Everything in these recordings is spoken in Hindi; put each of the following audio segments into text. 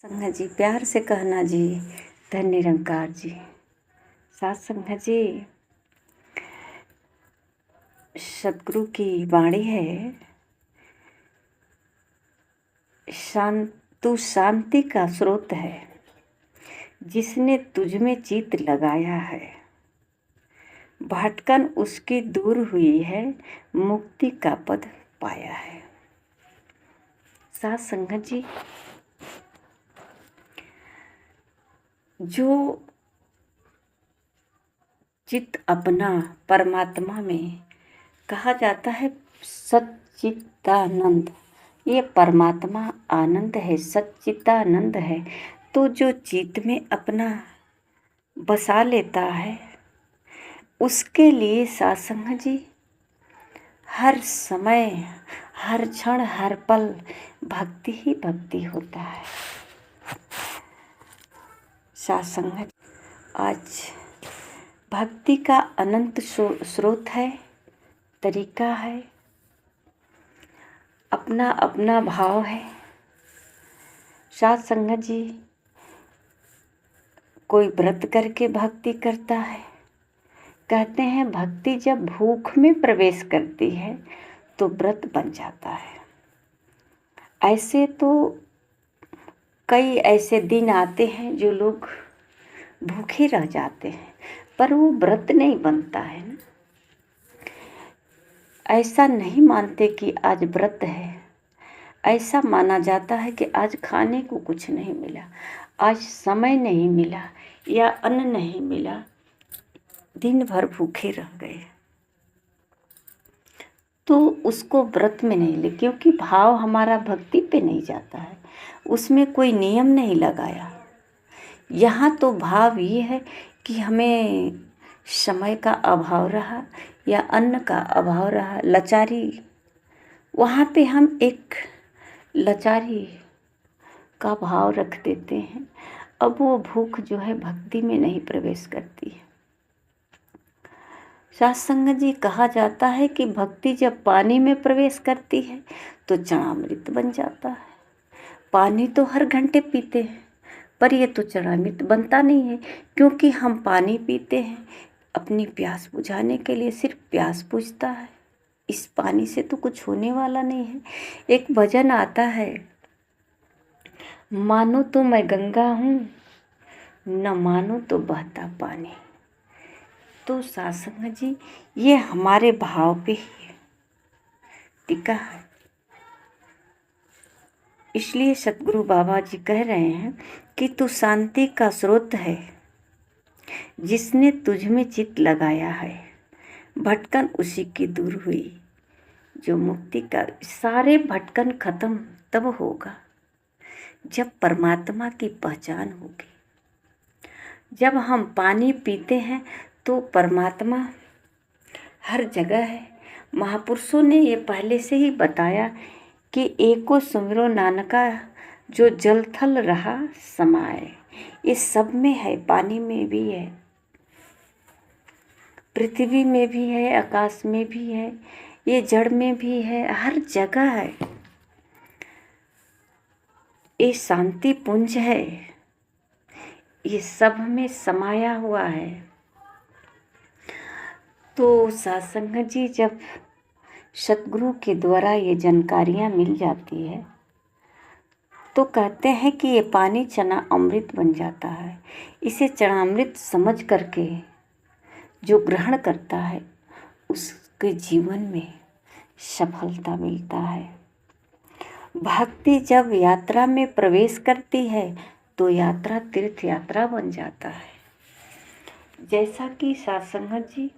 संगत जी, प्यार से कहना जी, धन निरंकार जी। साथ संगत जी, सतगुरु की वाणी है, तू शांति का स्रोत है, जिसने तुझ में चित लगाया है, भटकन उसकी दूर हुई है, मुक्ति का पद पाया है। साथ संगत जी, जो चित अपना परमात्मा में कहा जाता है सच्चिदानंद, ये परमात्मा आनंद है, सच्चिदानंद है। तो जो चित में अपना बसा लेता है, उसके लिए सत्संग जी हर समय, हर क्षण, हर पल भक्ति ही भक्ति होता है। सत्संग आज भक्ति का अनंत स्रोत है, तरीका है, अपना अपना भाव है। साथ संगत जी, कोई व्रत करके भक्ति करता है। कहते हैं भक्ति जब भूख में प्रवेश करती है तो व्रत बन जाता है। ऐसे तो कई ऐसे दिन आते हैं जो लोग भूखे रह जाते हैं, पर वो व्रत नहीं बनता है ना। ऐसा नहीं मानते कि आज व्रत है, ऐसा माना जाता है कि आज खाने को कुछ नहीं मिला, आज समय नहीं मिला या अन्न नहीं मिला, दिन भर भूखे रह गए, तो उसको व्रत में नहीं ले, क्योंकि भाव हमारा भक्ति पे नहीं जाता है, उसमें कोई नियम नहीं लगाया। यहाँ तो भाव ये है कि हमें समय का अभाव रहा या अन्न का अभाव रहा, लाचारी, वहाँ पे हम एक लाचारी का भाव रख देते हैं। अब वो भूख जो है भक्ति में नहीं प्रवेश करती है। सत्संग जी, कहा जाता है कि भक्ति जब पानी में प्रवेश करती है तो चरणामृत बन जाता है। पानी तो हर घंटे पीते हैं, पर ये तो चरणामृत बनता नहीं है, क्योंकि हम पानी पीते हैं अपनी प्यास बुझाने के लिए, सिर्फ प्यास बुझता है, इस पानी से तो कुछ होने वाला नहीं है। एक भजन आता है, मानो तो मैं गंगा हूँ, न मानो तो बहता पानी। तो सत्संग जी, ये हमारे भाव पे ही टिका है। इसलिए सतगुरु बाबा जी कह रहे हैं कि तू शांति का स्रोत है, जिसने तुझ में चित लगाया है, भटकन उसी की दूर हुई, जो मुक्ति का। सारे भटकन खत्म तब होगा जब परमात्मा की पहचान होगी। जब हम पानी पीते हैं तो परमात्मा हर जगह है। महापुरुषों ने ये पहले से ही बताया कि एको सुमिरो नानका, जो जल थल रहा समाए। ये सब में है, पानी में भी है, पृथ्वी में भी है, आकाश में भी है, ये जड़ में भी है, हर जगह है। ये शांति पुंज है, ये सब में समाया हुआ है। तो सत्संग जी, जब सतगुरु के द्वारा ये जानकारियाँ मिल जाती है तो कहते हैं कि ये पानी चना अमृत बन जाता है। इसे चरणामृत समझ करके जो ग्रहण करता है उसके जीवन में सफलता मिलता है। भक्ति जब यात्रा में प्रवेश करती है तो यात्रा तीर्थ यात्रा बन जाता है। जैसा कि सत्संग जी,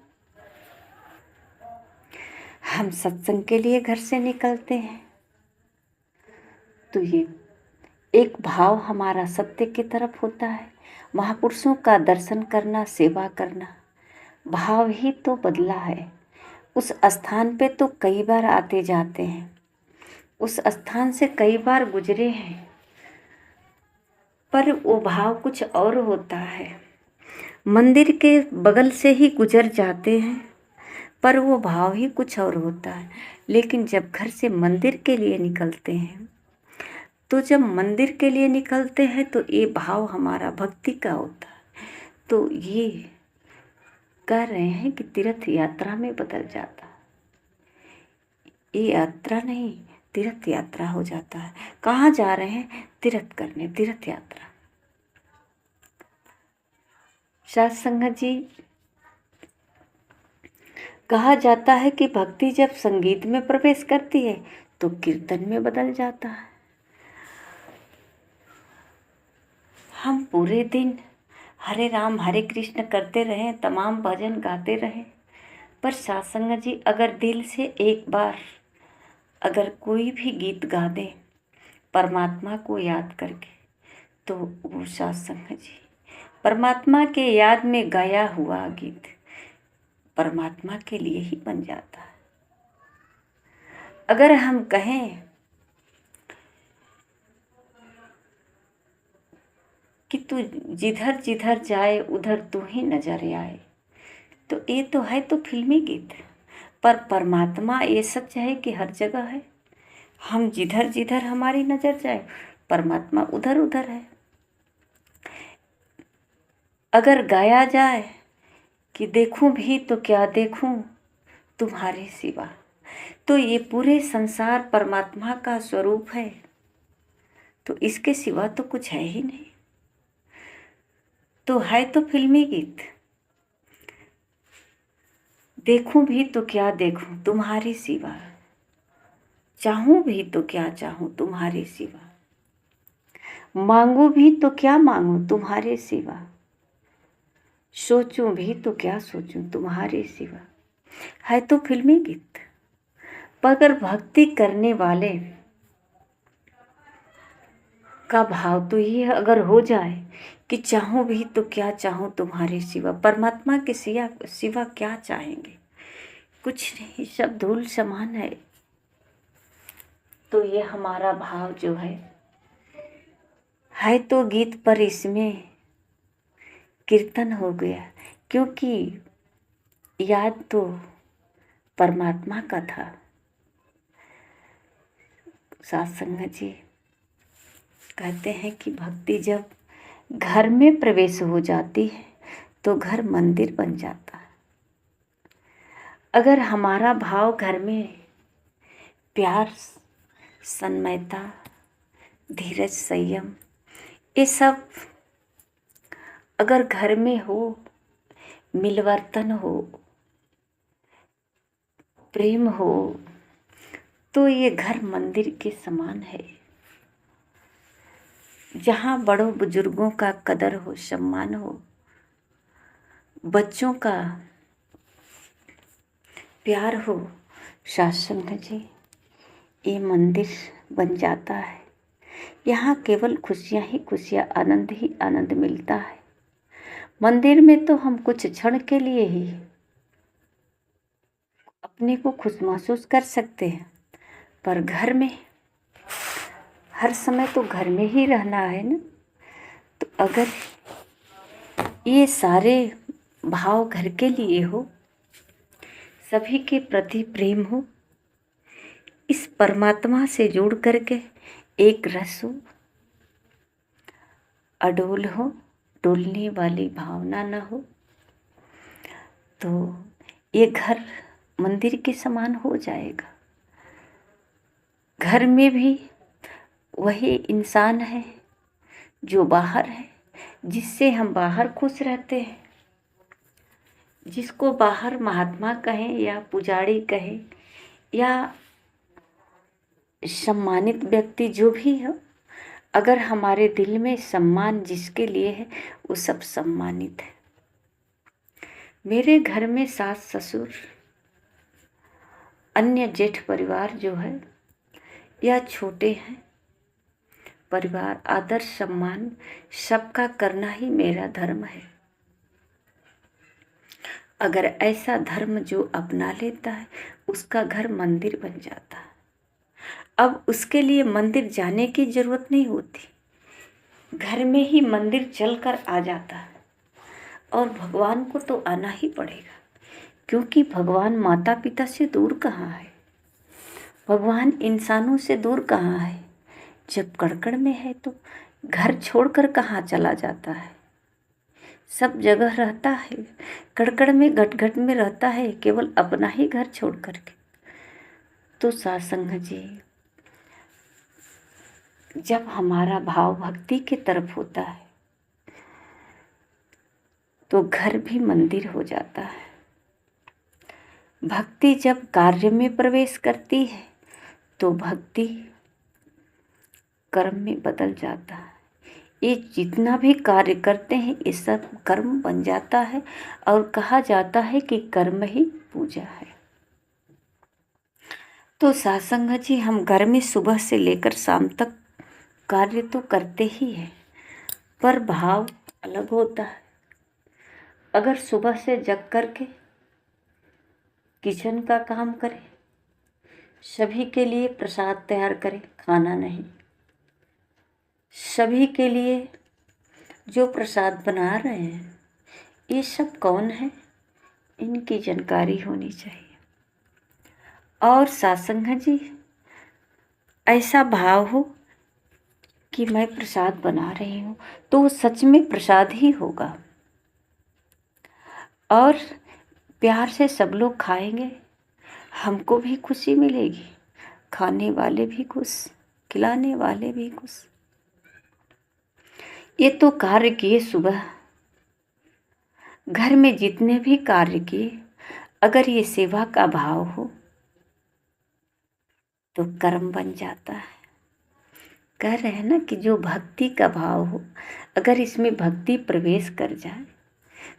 हम सत्संग के लिए घर से निकलते हैं तो ये एक भाव हमारा सत्य की तरफ होता है। महापुरुषों का दर्शन करना, सेवा करना, भाव ही तो बदला है। उस स्थान पे तो कई बार आते जाते हैं, उस स्थान से कई बार गुजरे हैं, पर वो भाव कुछ और होता है। मंदिर के बगल से ही गुजर जाते हैं, पर वो भाव ही कुछ और होता है। लेकिन जब घर से मंदिर के लिए निकलते हैं तो जब मंदिर के लिए निकलते हैं तो ये भाव हमारा भक्ति का होता है। तो ये कह रहे हैं कि तीर्थ यात्रा में बदल जाता है। ये यात्रा नहीं, तीर्थ यात्रा हो जाता है। कहाँ जा रहे हैं? तीर्थ करने, तीर्थ यात्रा। साध संगत जी, कहा जाता है कि भक्ति जब संगीत में प्रवेश करती है तो कीर्तन में बदल जाता है। हम पूरे दिन हरे राम हरे कृष्ण करते रहें, तमाम भजन गाते रहें, पर साध संगत जी अगर दिल से एक बार अगर कोई भी गीत गा दे परमात्मा को याद करके, तो वो साध संगत जी परमात्मा के याद में गाया हुआ गीत परमात्मा के लिए ही बन जाता है। अगर हम कहें कि तू जिधर जिधर जाए उधर तू ही नजर आए, तो ये तो है तो फिल्मी गीत, पर परमात्मा ये सच है कि हर जगह है। हम जिधर जिधर हमारी नजर जाए परमात्मा उधर उधर है। अगर गाया जाए कि देखूं भी तो क्या देखूं तुम्हारे सिवा, तो ये पूरे संसार परमात्मा का स्वरूप है, तो इसके सिवा तो कुछ है ही नहीं। तो है तो फिल्मी गीत। देखूं भी तो क्या देखूं तुम्हारे सिवा, चाहूं भी तो क्या चाहूं तुम्हारे सिवा, मांगू भी तो क्या मांगू तुम्हारे सिवा, सोचूं भी तो क्या सोचूं तुम्हारे सिवा। है तो फिल्मी गीत, पर अगर भक्ति करने वाले का भाव तो ये अगर हो जाए कि चाहूं भी तो क्या चाहूं तुम्हारे सिवा, परमात्मा के सिवा क्या चाहेंगे, कुछ नहीं, सब धूल समान है। तो ये हमारा भाव जो है तो गीत, पर इसमें कीर्तन हो गया, क्योंकि याद तो परमात्मा का था। साध संगत जी कहते हैं कि भक्ति जब घर में प्रवेश हो जाती है तो घर मंदिर बन जाता है। अगर हमारा भाव घर में प्यार, सन्मयता, धीरज, संयम, ये सब अगर घर में हो, मिलवर्तन हो, प्रेम हो, तो ये घर मंदिर के समान है, जहाँ बड़ों बुजुर्गों का कदर हो, सम्मान हो, बच्चों का प्यार हो। साध संगत जी, ये मंदिर बन जाता है। यहाँ केवल खुशियाँ ही खुशियाँ, आनंद ही आनंद मिलता है। मंदिर में तो हम कुछ क्षण के लिए ही अपने को खुश महसूस कर सकते हैं, पर घर में हर समय तो घर में ही रहना है ना। तो अगर ये सारे भाव घर के लिए हो, सभी के प्रति प्रेम हो, इस परमात्मा से जुड़ करके एक रस हो, अडोल हो, डोलने वाली भावना न हो, तो ये घर मंदिर के समान हो जाएगा। घर में भी वही इंसान है जो बाहर है, जिससे हम बाहर खुश रहते हैं। जिसको बाहर महात्मा कहें या पुजारी कहें या सम्मानित व्यक्ति जो भी हो, अगर हमारे दिल में सम्मान जिसके लिए है वो सब सम्मानित है। मेरे घर में सास ससुर, अन्य जेठ परिवार जो है या छोटे हैं परिवार, आदर सम्मान सबका करना ही मेरा धर्म है। अगर ऐसा धर्म जो अपना लेता है उसका घर मंदिर बन जाता है। अब उसके लिए मंदिर जाने की जरूरत नहीं होती, घर में ही मंदिर चलकर आ जाता है। और भगवान को तो आना ही पड़ेगा, क्योंकि भगवान माता पिता से दूर कहाँ है, भगवान इंसानों से दूर कहाँ है। जब कड़कड़ में है तो घर छोड़कर कहाँ चला जाता है, सब जगह रहता है, कड़कड़ में घट में रहता है, केवल अपना ही घर छोड़ करके। तो सत्संग जी, जब हमारा भाव भक्ति की तरफ होता है तो घर भी मंदिर हो जाता है। भक्ति जब कार्य में प्रवेश करती है तो भक्ति कर्म में बदल जाता है। ये जितना भी कार्य करते हैं ये सब कर्म बन जाता है और कहा जाता है कि कर्म ही पूजा है। तो सत्संग जी, हम घर में सुबह से लेकर शाम तक कार्य तो करते ही हैं, पर भाव अलग होता है। अगर सुबह से जग करके किचन का काम करें, सभी के लिए प्रसाद तैयार करें, खाना नहीं, सभी के लिए जो प्रसाद बना रहे हैं ये सब कौन है, इनकी जानकारी होनी चाहिए। और सत्संग जी, ऐसा भाव हो कि मैं प्रसाद बना रही हूँ तो वो सच में प्रसाद ही होगा और प्यार से सब लोग खाएंगे, हमको भी खुशी मिलेगी, खाने वाले भी खुश, खिलाने वाले भी खुश। ये तो कार्य किए सुबह, घर में जितने भी कार्य किए, अगर ये सेवा का भाव हो तो कर्म बन जाता है। कह रहे हैं ना कि जो भक्ति का भाव हो, अगर इसमें भक्ति प्रवेश कर जाए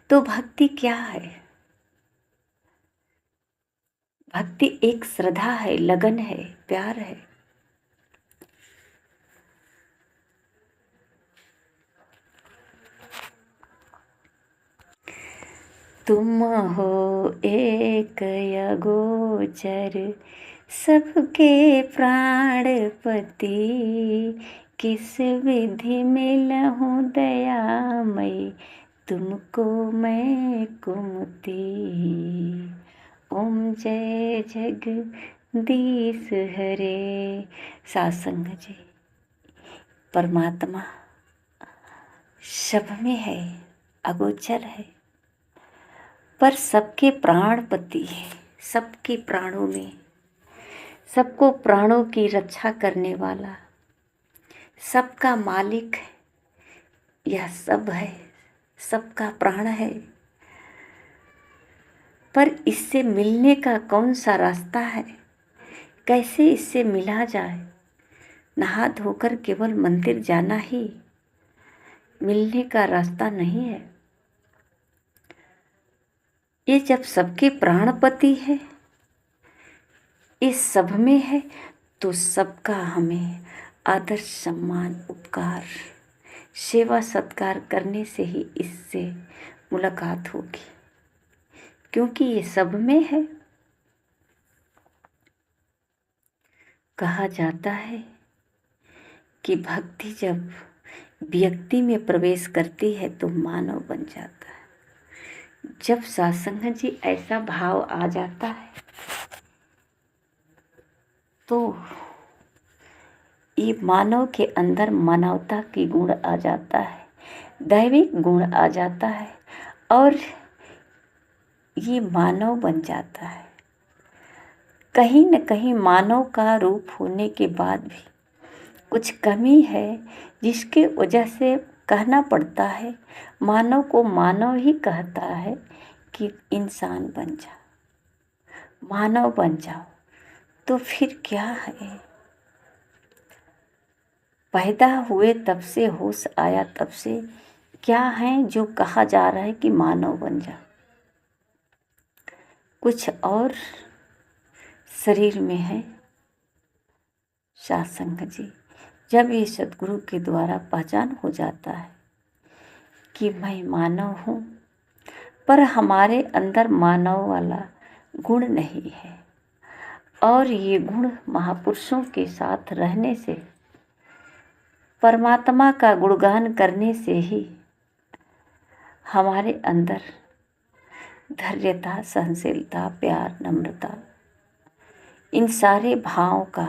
तो भक्ति क्या है? भक्ति एक श्रद्धा है, लगन है, प्यार है। तुम हो एक अगोचर सबके प्राणपति, किस विधि मिलहूँ दयामयी, तुमको मैं कुमति। ओम जय जगदीश हरे। सत्संग जी, परमात्मा सब में है, अगोचर है, पर सबके प्राणपति है, सबके प्राणों में, सबको प्राणों की रक्षा करने वाला, सबका मालिक है, यह सब है, सबका प्राण है। पर इससे मिलने का कौन सा रास्ता है, कैसे इससे मिला जाए? नहा धोकर केवल मंदिर जाना ही मिलने का रास्ता नहीं है। ये जब सबके प्राणपति है, इस सब में है, तो सबका हमें आदर सम्मान उपकार सेवा सत्कार करने से ही इससे मुलाकात होगी, क्योंकि ये सब में है। कहा जाता है कि भक्ति जब व्यक्ति में प्रवेश करती है तो मानव बन जाता है। जब सत्संग जी ऐसा भाव आ जाता है तो ये मानव के अंदर मानवता की गुण आ जाता है, दैविक गुण आ जाता है और ये मानव बन जाता है। कहीं न कहीं मानव का रूप होने के बाद भी कुछ कमी है, जिसके वजह से कहना पड़ता है, मानव को मानव ही कहता है कि इंसान बन जा, मानव बन जाओ। तो फिर क्या है? पैदा हुए तब से, होश आया तब से क्या है जो कहा जा रहा है कि मानव बन जा? कुछ और शरीर में है। सत्संग जी, जब ये सद्गुरु के द्वारा पहचान हो जाता है कि मैं मानव हूँ, पर हमारे अंदर मानव वाला गुण नहीं है, और ये गुण महापुरुषों के साथ रहने से, परमात्मा का गुणगान करने से ही हमारे अंदर धैर्यता, सहनशीलता, प्यार, नम्रता, इन सारे भावों का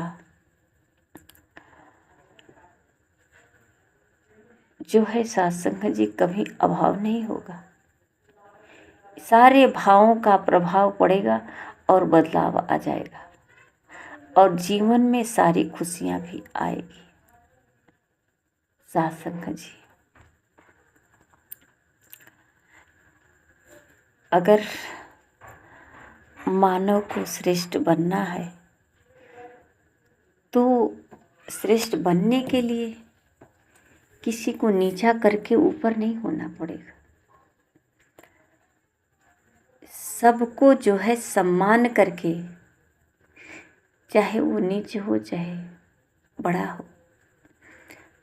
जो है सत्संग जी कभी अभाव नहीं होगा। सारे भावों का प्रभाव पड़ेगा और बदलाव आ जाएगा और जीवन में सारी खुशियाँ भी आएगी। सत्संग जी अगर मानव को श्रेष्ठ बनना है तो श्रेष्ठ बनने के लिए किसी को नीचा करके ऊपर नहीं होना पड़ेगा। सबको जो है सम्मान करके, चाहे वो नीचे हो चाहे बड़ा हो,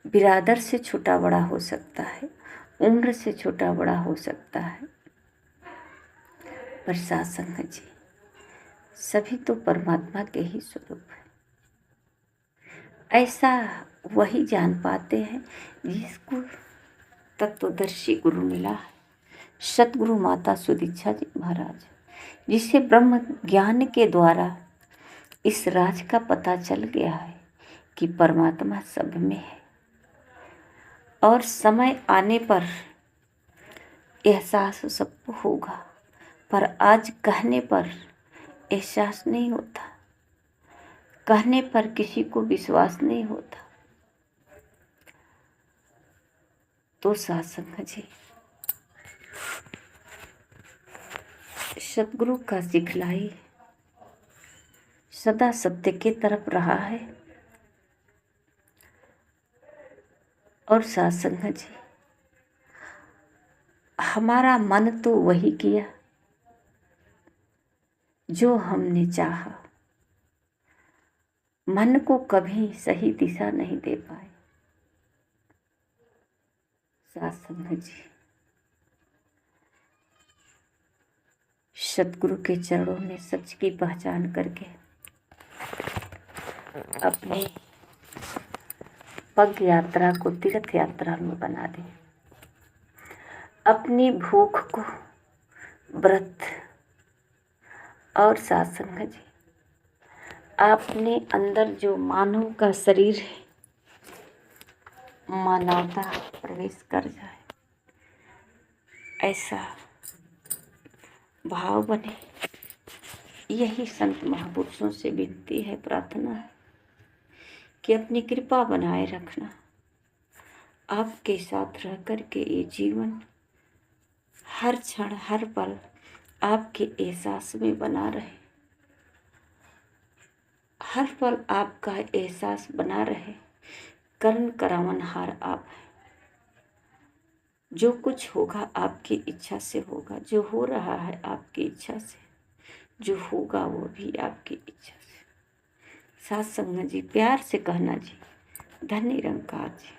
बिरादर से छोटा बड़ा हो सकता है, उम्र से छोटा बड़ा हो सकता है, पर सत्संग जी सभी तो परमात्मा के ही स्वरूप है। ऐसा वही जान पाते हैं जिसको तत्वदर्शी गुरु मिला है, सतगुरु माता सुदीक्षा जी महाराज, जिसे ब्रह्म ज्ञान के द्वारा इस राज का पता चल गया है कि परमात्मा सब में है और समय आने पर एहसास सबको होगा, पर आज कहने पर एहसास नहीं होता, कहने पर किसी को विश्वास नहीं होता। तो सत्संग जी सतगुरु का सिखलाई सदा सत्य की तरफ रहा है और सत्संग जी हमारा मन तो वही किया जो हमने चाहा, मन को कभी सही दिशा नहीं दे पाए। सत्संग जी सतगुरु के चरणों में सच की पहचान करके अपने पग यात्रा को तीर्थ यात्रा में बना दे, अपनी भूख को व्रत और सत्संग जी अपने अंदर जो मानव का शरीर है मानवता प्रवेश कर जाए, ऐसा भाव बने। यही संत महापुरुषों से विनती है, प्रार्थना है कि अपनी कृपा बनाए रखना, आपके साथ रह कर के ये जीवन हर क्षण हर पल आपके एहसास में बना रहे, हर पल आपका एहसास बना रहे। कर्ण करावनहार आप हैं, जो कुछ होगा आपकी इच्छा से होगा, जो हो रहा है आपकी इच्छा से, जो होगा वो भी आपकी इच्छा से। सत्संग जी प्यार से कहना जी, धन्य निरंकार जी।